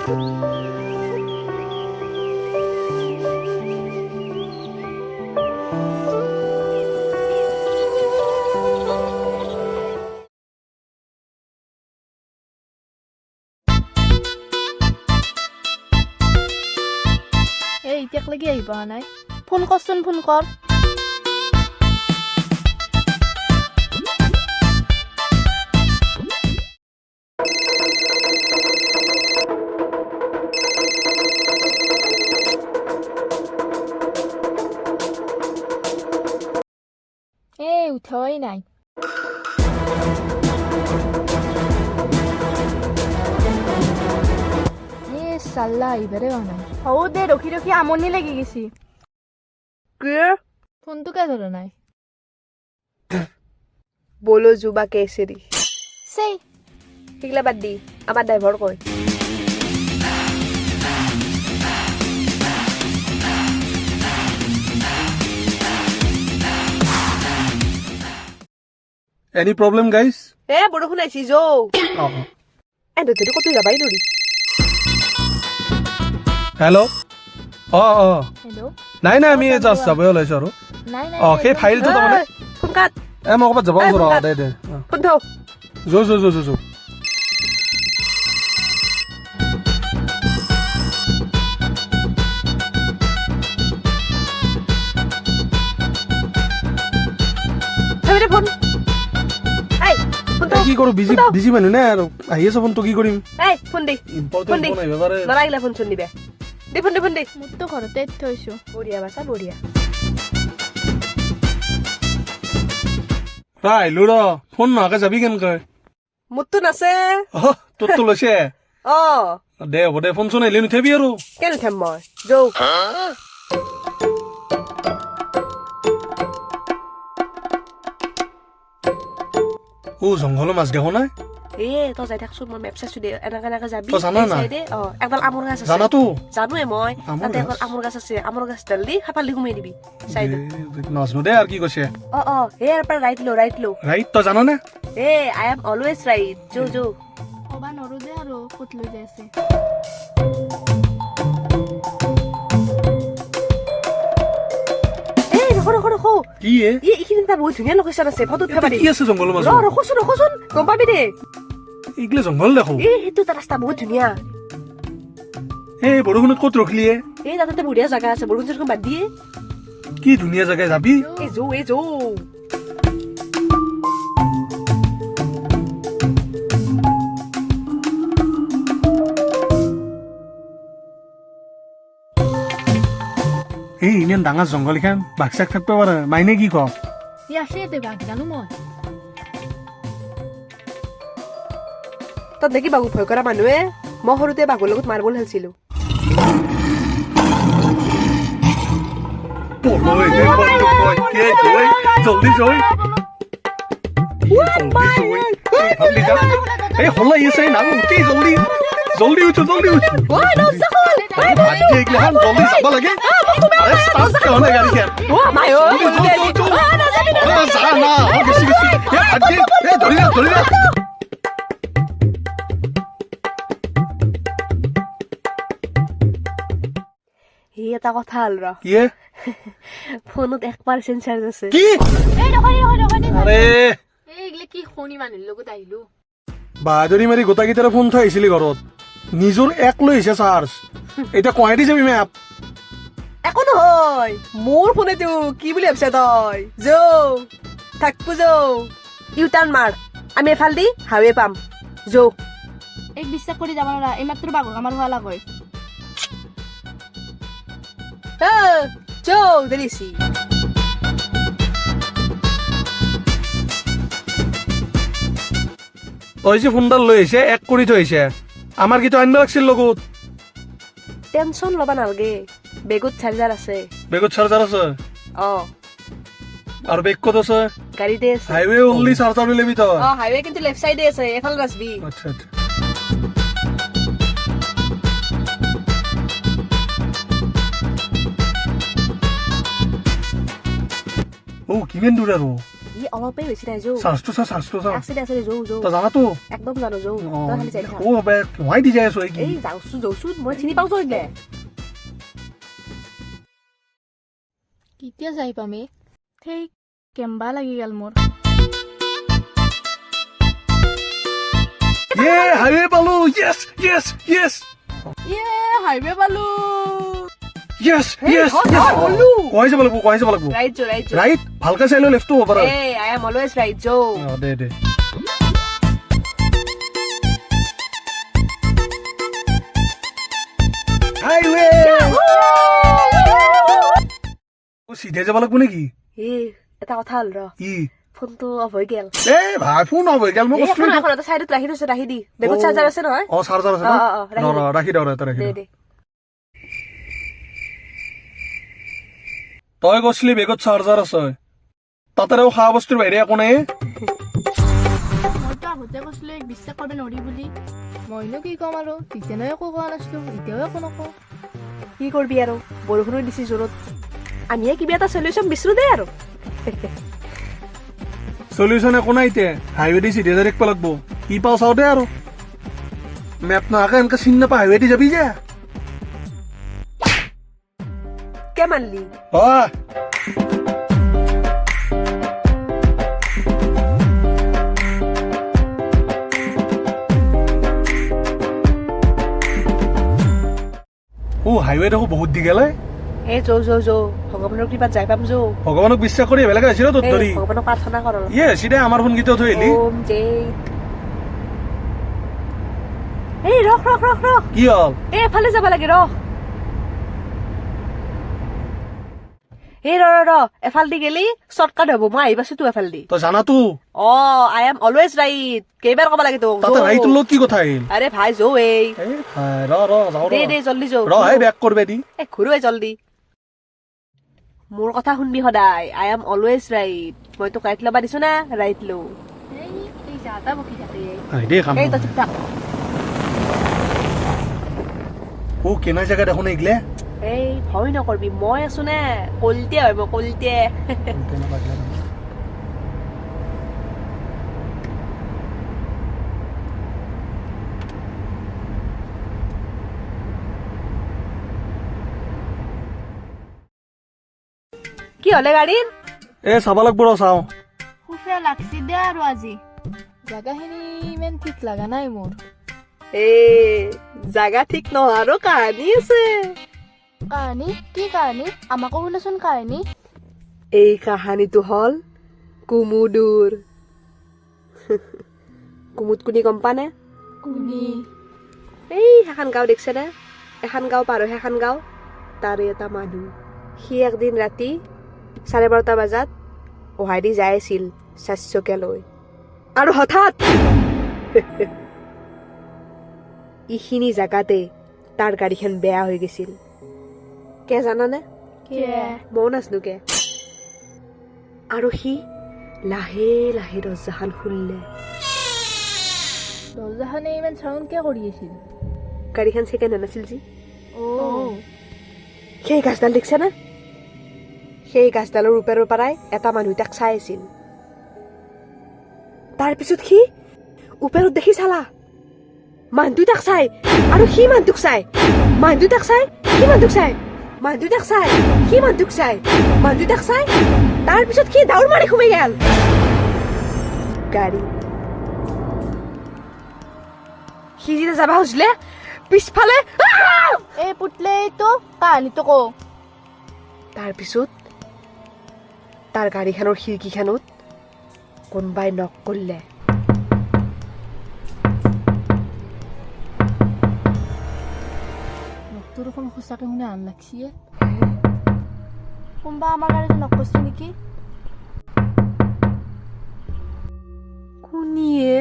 এই এতিয়ালৈকে আহিব নাই ফোন কৰচোন ফোন কৰ এই উঠাই নাই চাল্লা আহিবাৰে হোৱা নাই হৌ দে ৰখি ৰখি আমনি লাগি গেছি ফোনটো কে ধৰা নাই বলো যুবা কেসেৰি সেই ঠিকলা বাদ দি আমাৰ ড্ৰাইভাৰ কই Any problem, guys? বৰষুণ আইছি যৌ এনে ধৰি কত যাবাই নৰি Hello? হেল্ল' নাই নাই আমি জাষ্ট যাবই ওলাইছো আৰু নাই নাই সেই ফাইলটো তাৰমানে ফোন কাট মই ক'ৰবাত যাব ওচৰ দে ফোন থৌ যো থৈ ফোন কি কৰো বিজি মানুহ নে আৰু আহি আছো ফোনটো কি কৰিম ফোন দি ইম্পৰ্টেণ্ট ফোন আহিব পাৰে নৰাগিলা ফোন চোন দিবে দে ফোন দে মোৰতো ঘৰতে থৈছো বঢ়িয়া বাছা বঢ়িয়া আহিলো ৰ ফোন নোহোৱাকে যাবি কেনেকৈ মোৰতো নাছে তোৰতো লৈছে দে হ'ব দে ফোন চোন আহিলে নুঠাবি আৰু কেনে উঠাম মই যৌ জংঘলৰ মাছ দেখো নাই তই যাই থাকচোন মই মেপ চাইছো দে এনেকে যাবি তই জানা না একডাল আমৰ গাছ আছে জানাতো জানোৱে মই তাতে এখন আমৰ গাছ আছে আমৰ গাছ ডাল দি হাপালি ঘুমাই দিবি চাই দে নাজনো দে আৰু কি কৈছে ইয়াৰ পৰা ৰাইট লো ৰাইট তই জানানে আই এম অলৱেজ ৰাইট যৌ ক'বা নৰো দে আৰু ক'ত লৈ যাই আছে ৰখো কি এইখিনি এটা বহুত ধুনীয়া লোকেশ্যন আছে ফটো উঠাব পাৰি কি আছে জংঘলৰ মাছ ৰখোচোন গম পাবি দে এইগিলা জংঘল দেখো সেইটো এটা ৰাস্তা বহুত ধুনীয়া বৰষুণত ক'ত ৰখিলিয়ে তাতে বঢ়িয়া জাগা আছে বৰষুণ চৰষুণ বাদ দিয়ে কি ধুনীয়া জেগাই যাবি যৌ ইমান ডাঙৰ জংঘল খান বাঘ চাক থাকিব পাৰে মাইনে কি ক আছে তে বাঘ জানো মই তই দেখি বাঘক ভয় কৰা মানুহে মই সৰুতে বাঘৰ লগত মাৰ্বল খেলিছিলো জলদি জয় হলাই আছে না উঠি জলদি উঠো জলদি যাব লাগে এটা কথা হল ৰ ফোনত 1% চাৰ্জ আছে এইগিলা কি শুনি মানুহৰ লগত আহিলো বাহাদুৰি মাৰি গোটাকেইটাৰে ফোন থৈ আহিছিলি ঘৰত নিজৰ এক লৈ আহিছে চাৰ্জ এতিয়া কৰাই দি যাবি মেপ একো নহয় মোৰ ফোনেটো কি বুলি ভাবিছা তই থাকবো ইউ টাৰ্ণ মাৰ আমি এফাল দি হাৱে পাম এক বিশ্বাস কৰি যাব নোৱাৰা এইমাত্ৰ বাঘৰ কামাৰ হোৱা লাগৈ দেৰিছি তই যে ফোনডাল লৈ আহিছে এক কৰি থৈ আহিছে আমাৰ কিটো আনিব লাগছিল লগত টেনচন ল'বা নালগে বেগত চাৰ্জাৰ আছে বেগত চাৰ্জাৰ আছে আৰু বেগ ক'ত আছে গাড়ীতে আছে হাইৱে অনলি চাৰ্জাৰ লৈ ল'বি তই হাইৱে কিন্তু লেফট চাইডে আছে এফালে নাচবি আচ্ছা কিমান দূৰ আৰু ই অলপে বেছি নাই যৌ চাৰ্জটো চা আছে দে যৌ যৌ তই জানাতো একদম জানো যৌ তই খালি চাই থাক ও বে হোৱাই দি যাই আছো এই কি এই যাওচোন মই চিনি পাওঁ যৌ এইগিলে কেতিয়া যাই পামি সেই কেম্বা লাগি গেল মোৰ ইয়ে হাইৱে পালো ইয়েছ ইয়েছ ইয়েছ হাইৱে পালো ইয়েছ ইয়েছ পালো কই যাব লাগিব ৰাইট যৌ ৰাইট ভালকে চাই লৈ লেফ্টটো হ'ব পাৰা এই আই এম অলৱেজ ৰাইট যৌ দে হাইৱে চিধে যাব লাগিব নেকি এটা কথা হ'ল ৰ ই ফোনটো অফ হৈ গেল এ ভাই ফোন হ'ব গেল মই কৈছিলো এখন চাইডত ৰাখি থৈছে ৰাখি দি বেগত চাৰ্জাৰ আছে নহয় চাৰ্জাৰ আছে ন ৰাখি দে ৰাখি দে দে দে তই কৈছিলি বেগত চাৰ্জাৰ আছে তাতে আৰু খোৱা বস্তুৰ বাহিৰে একো নাই মইতো আগতে কৈছিলো এক বিশ্বাস কৰিব নোৱাৰি বুলি মইনো কি ক'ম আৰু তেতিয়ানো একো কোৱা নাছিলো এতিয়াও একো নকওঁ কি কৰবি আৰু বৰষুণো দিছি জোৰত আমিয়ে কিবা এটা চলিউশ্যন বিচাৰো দে আৰু চলিউশ্যন একো নাই এতিয়া হাইৱে দি চিধে যাই থাকিব লাগিব কি পাওঁ চাওঁ দে আৰু মেপ নহাকে এনেকে চিনি নাপা হাইৱে দি যাবি যে কে মানলি হাইৱে দেখো বহুত দীঘলে এই যৌ ভগৱানৰ কৃপাত যাই পাম যৌ ভগৱানক বিশ্বাস কৰি বেলেগে আহিছিল তোৰ ধৰি ভগৱানক প্ৰাৰ্থনা কৰ ইয়ে হৈছে দে আমাৰ সংগীত থৈ আহিলি ওম জয় এই ৰখ কি হ'ল এই এফালে যাব লাগে ৰখ এই ৰ এফাল দি গেলি শ্বৰ্টকাট হ'ব মই আহিবাছো তো এফাল দি তই জানাতো আই এম অলৱেজ ৰাইট কেইবাৰ ক'ব লাগে তোক তাতে ৰাইটৰ লগত কি কথা আহিল আৰে ভাই যৌ এই যাওঁ দে জল্দি যৌ বেক কৰবে দি ঘূৰুৱে জল্দি মোৰ কথা শুনবি সদায় আই এম অলৱেজ ৰাইট মই তোক ৰাইট ল'বা দিছো না ৰাইট লো এই যাতা বকি থাকে দেই খাম এই তই চুপ থাক কেনা জেগা দেখোন এইগিলে এই ভয় নকৰবি মই আছো নে কলটিয়া হয় মই কলটিয়া কি হলে গাড়ীৰ চাব লাগিব ৰ চাওঁ সুফে লাগছি দে আৰু আজি জাগাখিনি ইমান ঠিক লাগা নাই মোৰ জাগা ঠিক নহয় আৰু কাহানী আছে কাহানী কি কাহানী আমাকো শুনাচোন কাহানী এই কাহানীটো হল কুমুদুৰ কুমুদ কোনি গম পা নে কুনি এই সেইখন গাঁও দেখিছে নে এখন গাঁও পাৰ হৈ সেইখন গাঁও তাৰে এটা মানুহ সি একদিন ৰাতি 12:30 বজাত অহাই দি যাই আছিল 4 চকীয়া লৈ আৰু হঠাৎ ইখিনি জাগাতে তাৰ গাড়ীখন বেয়া হৈ গৈছিল কে জানানে ময়ো নাজনো কে আৰু সি লাহে লাহে দৰ্জাখন খুলিলে দৰ্জাখনে ইমান চাউণ্ড কিয় কৰি আছিল গাড়ীখন ছেকেণ্ড হেণ্ড আছিল যি অ' সেই গাছডাল দেখিছে না সেই গাছডালৰ ওপৰৰ পৰাই এটা মানুহ তাক চাই আছিল তাৰপিছত সি ওপৰত দেখি চালা মানুহটো তাক চাই আৰু সি মানুহটোক চাই মানুহটো তাক চাই সি মানুহটোক চাই মানুহটো তাক চাই সি মানুহটোক চাই মানুহটো তাক চাই তাৰপিছত সি দাউৰ মাৰি সোমাই গেল গাড়ী সি যেতিয়া যাবা খুজিলে পিছফালে এই পুতলে তো কাহানীটো কওঁ তাৰপিছত তাৰ গাড়ীখনৰ খিৰিকীখনত কোনোবাই নক কৰিলে নকটো দেখোন সঁচাকে শুনে আন লাগছি কোনোবা আমাৰ গাড়ীটো নক কৰিছে নেকি কোনিয়ে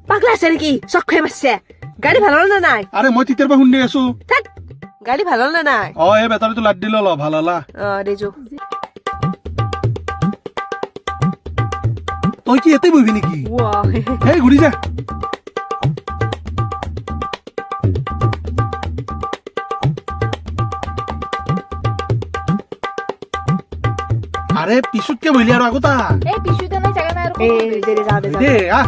পাগলা আছে নেকি চক খাই মাৰছে গাড়ী ভাল হ'ল নে নাই আৰে মই তেতিয়াৰ পৰা শুনি আছো থাক গাড়ী ভাল হ'ল নে নাই এই বেটাৰীটো লাদ দিল অলপ ভাল হলা দেজো তই কি ইয়াতে বহিবি নেকি এই ঘূৰি যা আৰে পিছুতকে বহিলি আৰু আগত আহ এই পিছুতে নাই জাগা নাই আৰু ক'ত এই বহিবি? দে যাওঁ দে যাওঁ দে আহ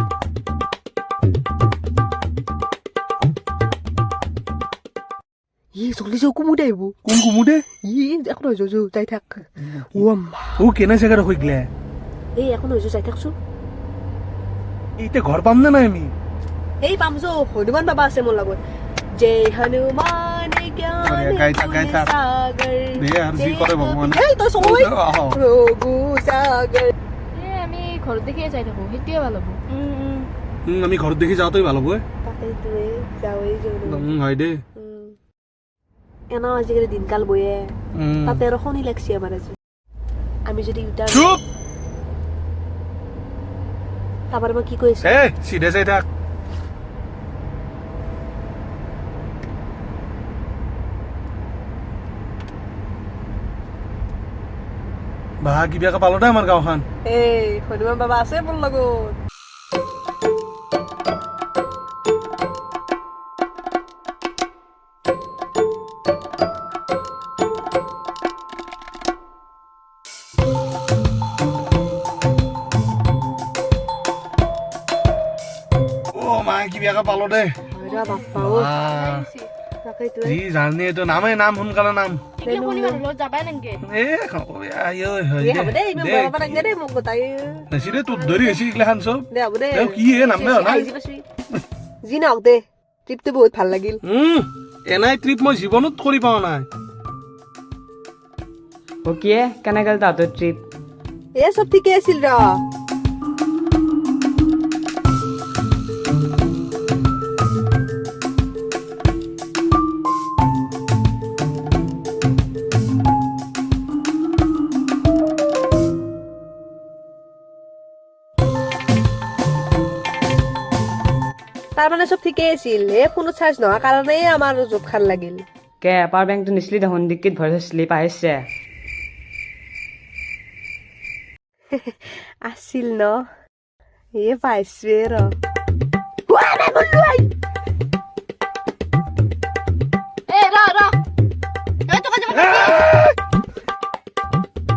ই জলদি যাওঁ কুমুদ আহিব কোন কুমু দে ই একো নহয় যৌ যাই থাক ও আম্মা ও কেনে জেগাত হৈ এই একো নহয় যাই থাকছো এতিয়া ঘৰ পাম নে নাই আমি এই পাম যৌ হনুমান বাবা আছে মোৰ লগত জয় হনুমান জ্ঞান গাই থাক, গাই থাক। সাগৰ দে আৰু যি কৰে ভগৱানে। এই তই চবই আহ। ৰঘু সাগৰ এই আমি ঘৰত দেখিয়ে যাই থাকো সেইটোৱে ভাল হ'ব আমি ঘৰত দেখি যাওঁতেই ভাল হ'ব তাকেইটোৱে যাৱেই জৰু হয় দে এনাও আজিকালি দিনকাল বয়ে উম। তাতে আৰু শনি লাগছি আমাৰ আজি আমি যদি ইউটাৰ চুপ তাৰপৰা মই কি কৈছো এ চিধে চাই থাক বাহ কিবাকে পালো দে আমাৰ গাঁওখন এই হনুমান বাবা আছে মোৰ লগত অ মা কিবাকে পালো দে হৰা বাপ্পা ও বাহ, তাকেইটোৱে যি জানি এইটো নামে নাম সোনকালে নাম এতিয়া কোনি মানুহ লগত যাবাই নেকি এ আই ঐ হয় এই হ'ব দে ইমান দে বৰা পাৰা দে মোক গোটাই নাছি দে তোৰ ধৰি হৈছে এইগিলাখান চব দে হ'ব দে দে, কি হে নাম দে, নাই? আহি যাবাচোন। যি নহওক দে ট্ৰিপটো বহুত ভাল লাগিল এনাই ট্ৰিপ মই জীৱনত কৰি পোৱা নাই অ কিয়ে কেনে গেল তাহাঁতৰ ট্ৰিপ এ চব ঠিকে আছিল ৰ তাৰমানে চব ঠিকেই আছিল এই ফোনত চাৰ্জ নোহোৱাৰ কাৰণে আমাৰ জোট খান লাগিল কে পাৱাৰ বেংকটো নিছিলি দেখোন ডিক্কিত ভৰাই থৈছিলি পাহিছে আছিল ন এ পাইছোৱে ৰ